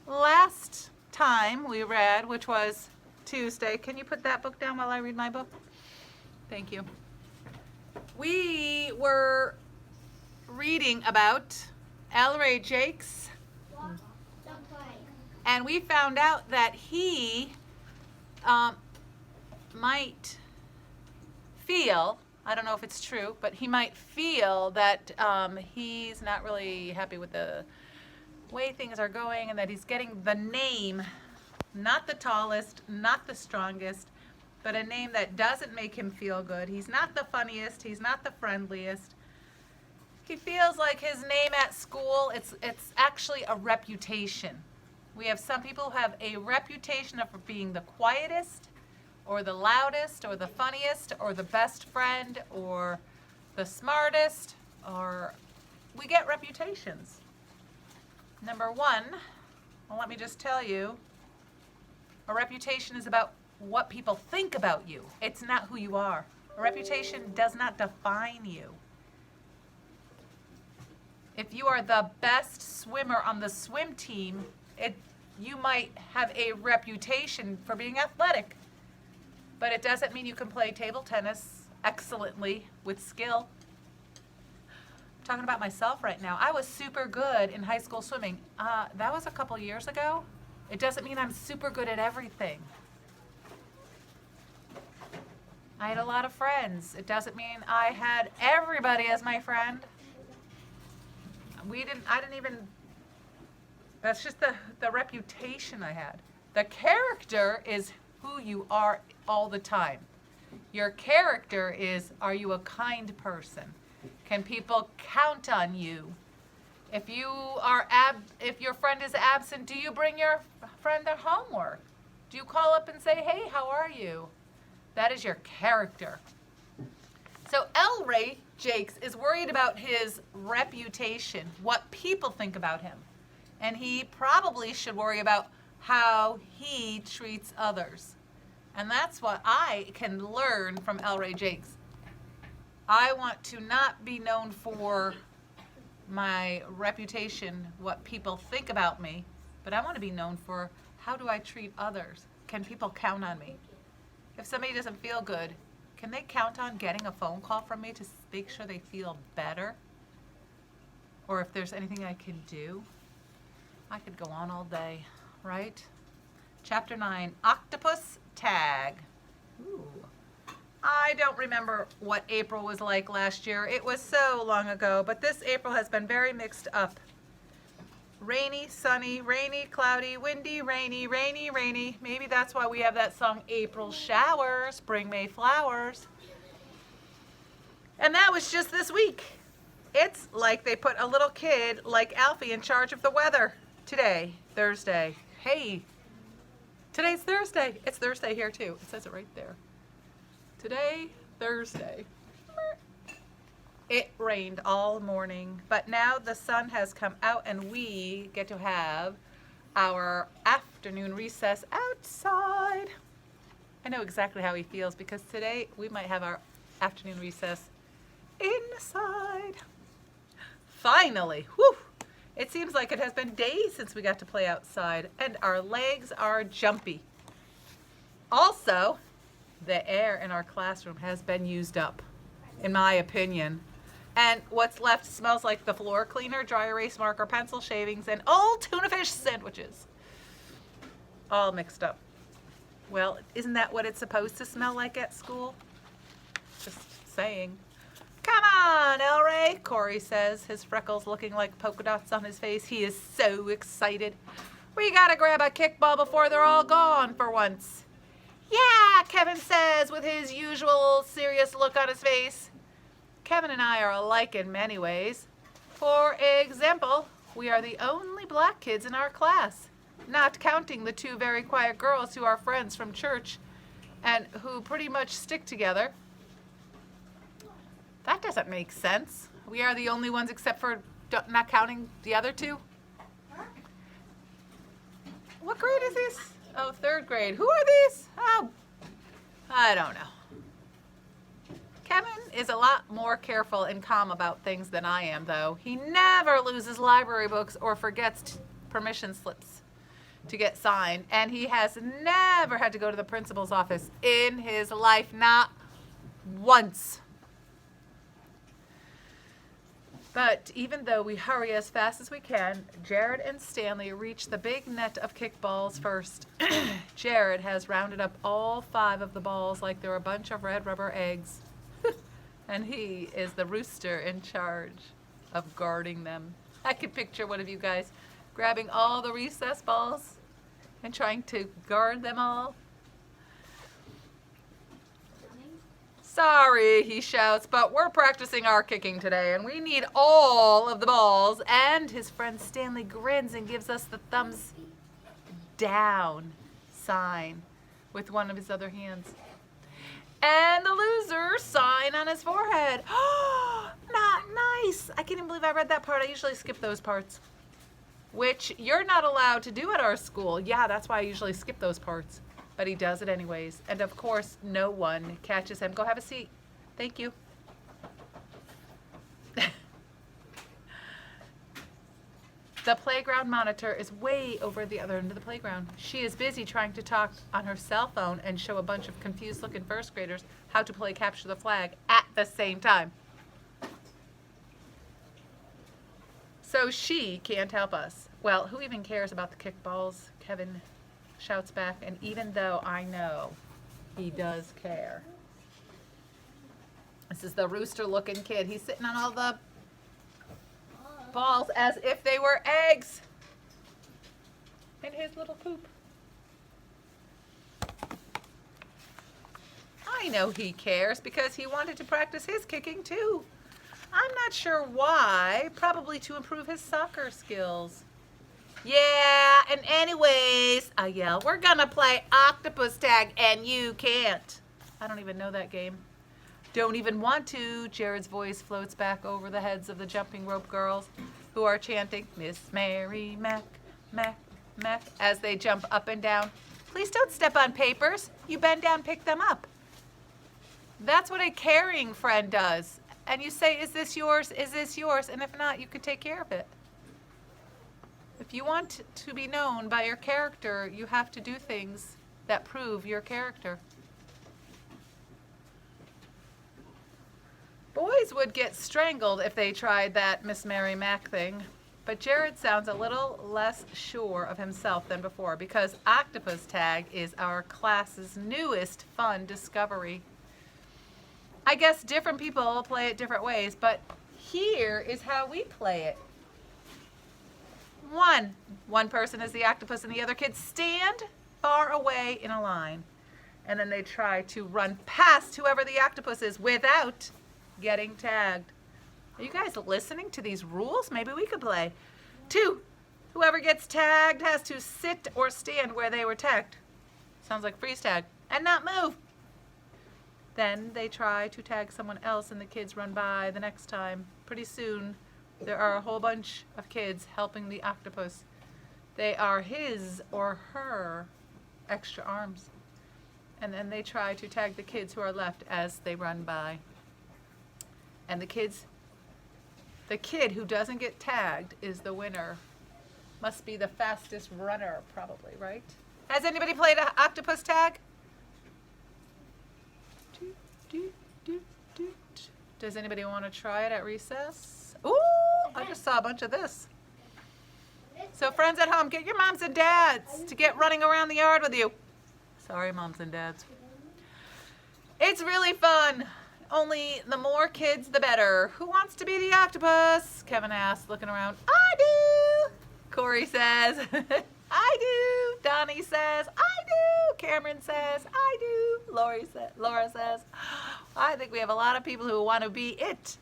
last time we read, which was Tuesday, can you put that book down while I read my book? Thank you. We were reading about EllRay Jakes, and we found out that he might feel, I don't know if it's true, but he might feel that he's not really happy with the way things are going, and that he's getting the name, not the tallest, not the strongest, but a name that doesn't make him feel good. He's not the funniest, he's not the friendliest. He feels like his name at school, it's actually a reputation. We have some people who have a reputation of being the quietest, or the loudest, or the funniest, or the best friend, or the smartest, or we get reputations. Number one, well, let me just tell you, a reputation is about what people think about you. It's not who you are. A reputation does not define you. If you are the best swimmer on the swim team, you might have a reputation for being athletic, but it doesn't mean you can play table tennis excellently with skill. I'm talking about myself right now. I was super good in high school swimming. That was a couple years ago. It doesn't mean I'm super good at everything. I had a lot of friends. It doesn't mean I had everybody as my friend. That's just the reputation I had. The character is who you are all the time. Your character is, are you a kind person? Can people count on you? If your friend is absent, do you bring your friend their homework? Do you call up and say, hey, how are you? That is your character. So EllRay Jakes is worried about his reputation, what people think about him. And he probably should worry about how he treats others. And that's what I can learn from EllRay Jakes. I want to not be known for my reputation, what people think about me, but I want to be known for how do I treat others? Can people count on me? If somebody doesn't feel good, can they count on getting a phone call from me to make sure they feel better? Or if there's anything I can do? I could go on all day, right? Chapter 9, Octopus Tag. Ooh. I don't remember what April was like last year. It was so long ago, but this April has been very mixed up. Rainy, sunny, rainy, cloudy, windy, rainy, rainy, rainy. Maybe that's why we have that song, April Showers, Bring May Flowers. And that was just this week. It's like they put a little kid like Alfie in charge of the weather today, Thursday. Hey, today's Thursday. It's Thursday here too. It says it right there. Today, Thursday. It rained all morning, but now the sun has come out and we get to have our afternoon recess outside. I know exactly how he feels because today we might have our afternoon recess inside. Finally, whew! It seems like it has been days since we got to play outside and our legs are jumpy. Also, the air in our classroom has been used up, in my opinion. And what's left smells like the floor cleaner, dry erase marker, pencil shavings, and old tuna fish sandwiches. All mixed up. Well, isn't that what it's supposed to smell like at school? Just saying. Come on, EllRay, Corey says, his freckles looking like polka dots on his face. He is so excited. We gotta grab a kickball before they're all gone for once. Yeah, Kevin says with his usual serious look on his face. Kevin and I are alike in many ways. For example, we are the only black kids in our class, not counting the two very quiet girls who are friends from church and who pretty much stick together. That doesn't make sense. We are the only ones except for not counting the other two. What grade is this? Oh, third grade. Who are these? Oh, I don't know. Kevin is a lot more careful and calm about things than I am, though. He never loses library books or forgets permission slips. to get signed, and he has never had to go to the principal's office in his life, not once. But even though we hurry as fast as we can, Jared and Stanley reach the big net of kickballs first. Jared has rounded up all 5 of the balls like they're a bunch of red rubber eggs. And he is the rooster in charge of guarding them. I can picture one of you guys grabbing all the recess balls and trying to guard them all. Sorry, he shouts, but we're practicing our kicking today, and we need all of the balls. And his friend Stanley grins and gives us the thumbs down sign with one of his other hands. And the loser sign on his forehead. Not nice. I can't even believe I read that part. I usually skip those parts, which you're not allowed to do at our school. Yeah, that's why I usually skip those parts. But he does it anyways. And of course, no one catches him. Go have a seat. Thank you. The playground monitor is way over the other end of the playground. She is busy trying to talk on her cell phone and show a bunch of confused-looking first graders how to play capture the flag at the same time. So she can't help us. Well, who even cares about the kickballs? Kevin shouts back, and even though I know he does care. This is the rooster-looking kid. He's sitting on all the balls as if they were eggs in his little coop. I know he cares because he wanted to practice his kicking too. I'm not sure why, probably to improve his soccer skills. Yeah, and anyways, I yell, we're gonna play octopus tag and you can't. I don't even know that game. Don't even want to. Jared's voice floats back over the heads of the jumping rope girls who are chanting, Miss Mary Mac, Mac, Mac, as they jump up and down. Please don't step on papers. You bend down, pick them up. That's what a caring friend does. And you say, is this yours? Is this yours? And if not, you could take care of it. If you want to be known by your character, you have to do things that prove your character. Boys would get strangled if they tried that Miss Mary Mac thing, but Jared sounds a little less sure of himself than before because octopus tag is our class's newest fun discovery. I guess different people play it different ways, but here is how we play it. One person is the octopus and the other kids stand far away in a line. And then they try to run past whoever the octopus is without getting tagged. Are you guys listening to these rules? Maybe we could play. 2, whoever gets tagged has to sit or stand where they were tagged. Sounds like freeze tag. And not move. Then they try to tag someone else and the kids run by the next time. Pretty soon, there are a whole bunch of kids helping the octopus. They are his or her extra arms. And then they try to tag the kids who are left as they run by. And the kid who doesn't get tagged is the winner. Must be the fastest runner, probably, right? Has anybody played octopus tag? Does anybody want to try it at recess? Ooh, I just saw a bunch of this. So friends at home, get your moms and dads to get running around the yard with you. Sorry, moms and dads. It's really fun. Only the more kids, the better. Who wants to be the octopus? Kevin asks, looking around. I do. Corey says, I do. Donnie says, I do. Cameron says, I do. Laura says, I think we have a lot of people who want to be it.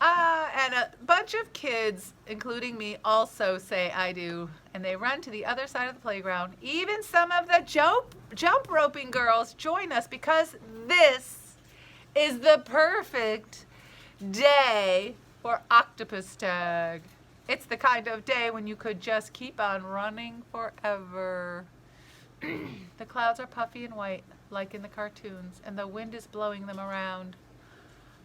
And a bunch of kids, including me, also say I do. And they run to the other side of the playground. Even some of the jump roping girls join us because this is the perfect day for octopus tag. It's the kind of day when you could just keep on running forever. The clouds are puffy and white, like in the cartoons, and the wind is blowing them around.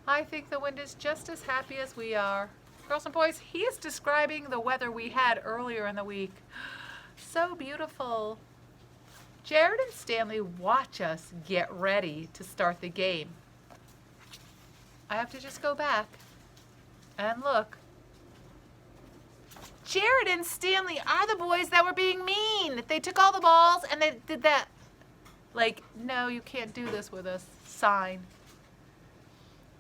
I think the wind is just as happy as we are. Girls and boys, he is describing the weather we had earlier in the week. So beautiful. Jared and Stanley watch us get ready to start the game. I have to just go back and look. Jared and Stanley are the boys that were being mean. They took all the balls and they did that, like, no, you can't do this with us sign.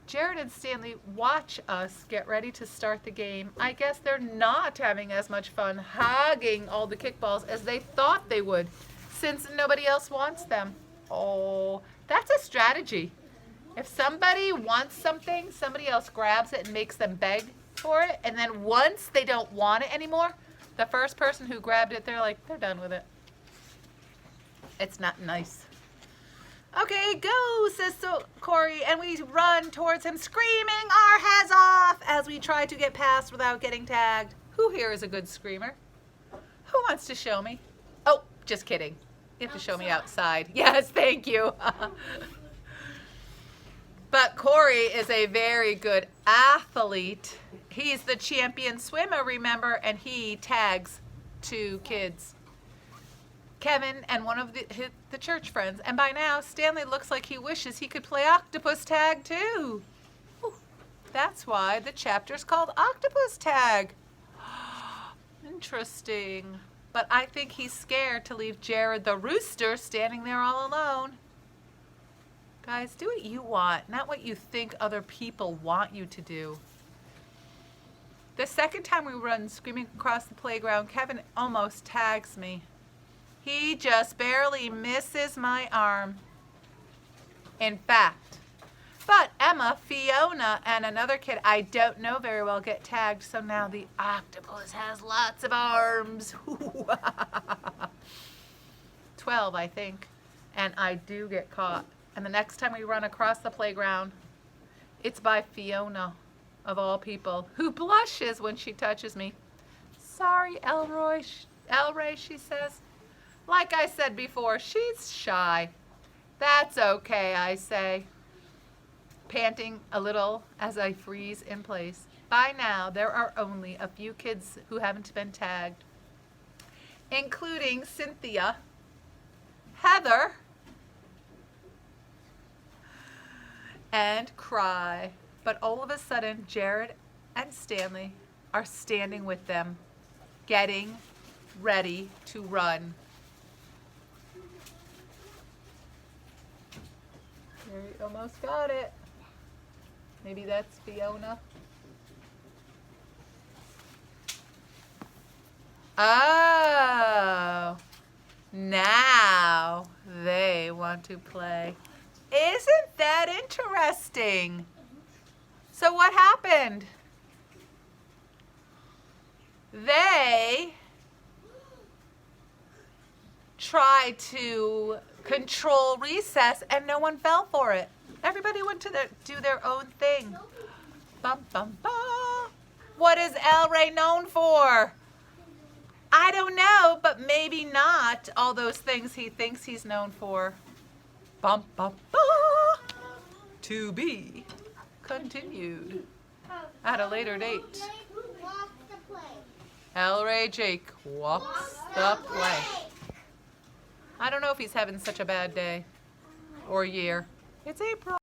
Jared and Stanley watch us get ready to start the game. I guess they're not having as much fun hugging all the kickballs as they thought they would, since nobody else wants them. Oh, that's a strategy. If somebody wants something, somebody else grabs it and makes them beg for it, and then once they don't want it anymore, the first person who grabbed it, they're like, they're done with it. It's not nice. Okay, go, says Corey, and we run towards him, screaming our heads off as we try to get past without getting tagged. Who here is a good screamer? Who wants to show me? Oh, just kidding. You have to show me outside. Yes, thank you. But Corey is a very good athlete. He's the champion swimmer, remember, and he tags 2 kids. Kevin and one of the church friends. And by now, Stanley looks like he wishes he could play octopus tag too. Ooh, that's why the chapter's called Octopus Tag. Interesting. But I think he's scared to leave Jared the rooster standing there all alone. Guys, do what you want, not what you think other people want you to do. The second time we run screaming across the playground, Kevin almost tags me. He just barely misses my arm. In fact, but Emma, Fiona, and another kid I don't know very well get tagged, so now the octopus has lots of arms. 12, I think, and I do get caught. And the next time we run across the playground, it's by Fiona, of all people, who blushes when she touches me. Sorry, EllRay, she says. Like I said before, she's shy. That's okay, I say, panting a little as I freeze in place. By now, there are only a few kids who haven't been tagged, including Cynthia, Heather, and Cry. But all of a sudden, Jared and Stanley are standing with them, getting ready to run. You almost got it. Maybe that's Fiona. Oh, now they want to play. Isn't that interesting? So what happened? They tried to control recess and no one fell for it. Everybody went to do their own thing. Bum, bum, bum. What is EllRay known for? I don't know, but maybe not all those things he thinks he's known for. Bum, bum, bum. To be continued at a later date. EllRay Jake walks the plank. I don't know if he's having such a bad day or year. It's April.